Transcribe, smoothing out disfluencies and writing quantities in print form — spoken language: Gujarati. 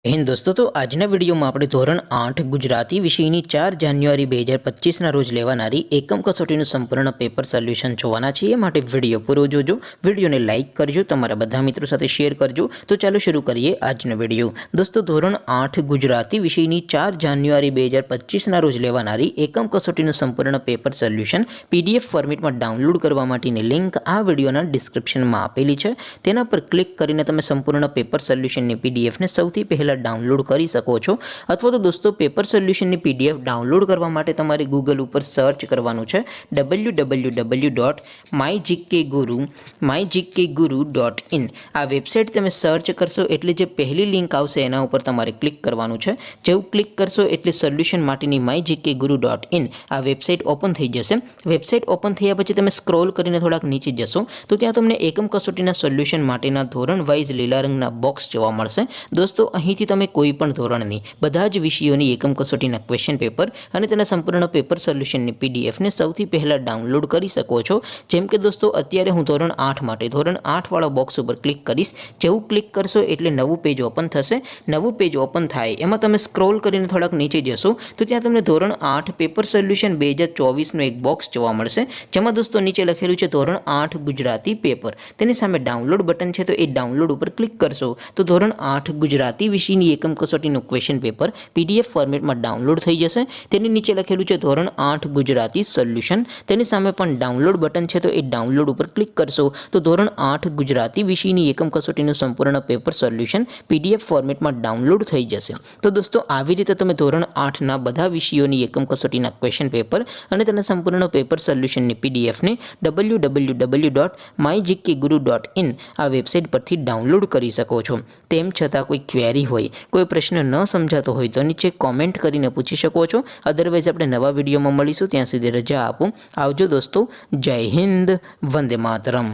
હિન્દ દોસ્તો, તો આજના વિડીયોમાં આપણે ધોરણ 8 ગુજરાતી વિષયની 4 જાન્યુઆરી 2025ના રોજ લેવાનારી એકમ કસોટીનું સંપૂર્ણ પેપર સોલ્યુશન જોવાના છીએ। માટે વિડીયો પૂરો જોજો, વિડીયોને લાઇક કરજો, તમારા બધા મિત્રો સાથે શેર કરજો। તો ચાલો શરૂ કરીએ આજનો વિડીયો। દોસ્તો, ધોરણ 8 ગુજરાતી વિષયની 4 જાન્યુઆરી 2025ના રોજ લેવાનારી એકમ કસોટીનું સંપૂર્ણ પેપર સોલ્યુશન PDF ફોર્મેટમાં ડાઉનલોડ કરવા માટેની લિંક આ વિડીયોના ડિસ્ક્રિપ્શનમાં આપેલી છે। તેના પર ક્લિક કરીને તમે સંપૂર્ણ પેપર સોલ્યુશનની PDFને સૌથી પહેલા डाउनलॉड कर सको छो। अथवा तो दोस्तों पेपर सोल्यूशन PDF डाउनलॉड करवा माटे तमारे गूगल पर सर्च करवानुं छे www.mygkguru.in। आ वेबसाइट तमे सर्च करशो एटले जे पहली लिंक आवशे एना उपर तमारे क्लिक करवानुं छे। जेवुं क्लिक करशो एटले सोल्यूशन माटेनी mygkguru.in आ वेबसाइट ओपन थई जशे। वेबसाइट ओपन थया पछी तमे स्क्रॉल करीने थोड़ाक नीचे जशो तो त्यां तमने एकम कसोटीना सोल्यूशन माटेना धोरण वाइज लीला रंगना बॉक्स जोवा मळशे। दोस्तों, અહીંથી તમે કોઈ પણ ધોરણની બધા જ વિષયોની એકમ કસોટીના ક્વેશ્ચન પેપર અને તેના સંપૂર્ણ પેપર સોલ્યુશનની પીડીએફને સૌથી પહેલા ડાઉનલોડ કરી શકો છો। જેમ કે દોસ્તો, અત્યારે હું ધોરણ 8 માટે ધોરણ 8 વાળા બોક્સ ઉપર ક્લિક કરીશ। જેવું ક્લિક કરશો એટલે નવું પેજ ઓપન થશે। નવું પેજ ઓપન થાય એમાં તમે સ્ક્રોલ કરીને થોડાક નીચે જશો તો ત્યાં તમને ધોરણ 8 પેપર સોલ્યુશન 2024નું એક બોક્સ જોવા મળશે, જેમાં દોસ્તો નીચે લખેલું છે ધોરણ 8 ગુજરાતી પેપર। તેની સામે ડાઉનલોડ બટન છે, તો એ ડાઉનલોડ ઉપર ક્લિક કરશો તો ધોરણ 8 ગુજરાતી વિષયની એકમ કસોટીનું ક્વેશ્ચન પેપર PDF ફોર્મેટમાં ડાઉનલોડ થઈ જશે। તેની નીચે લખેલું છે ધોરણ 8 ગુજરાતી સોલ્યુશન। તેની સામે પણ ડાઉનલોડ બટન છે, તો એ ડાઉનલોડ ઉપર ક્લિક કરશો તો ધોરણ 8 ગુજરાતી વિષયની એકમ કસોટીનું સંપૂર્ણ પેપર સોલ્યુશન PDF ફોર્મેટમાં ડાઉનલોડ થઈ જશે। તો દોસ્તો, આવી રીતે તમે ધોરણ 8ના બધા વિષયોની એકમ કસોટીના ક્વેશ્ચન પેપર અને તેના સંપૂર્ણ પેપર સોલ્યુશનની PDFને www.mygkguru.in આ વેબસાઇટ પરથી ડાઉનલોડ કરી શકો છો। તેમ છતાં કોઈ ક્વેરી હોય, कोई प्रश्न न समझातो होय तो नीचे कॉमेंट करीने पूछी शको छो। अदरवाइज आपणे नवा विडियोमां मळीशुं, त्यां सुधी रजा आपो। आवजो दोस्तों। जय हिंद, वंदे मातरम।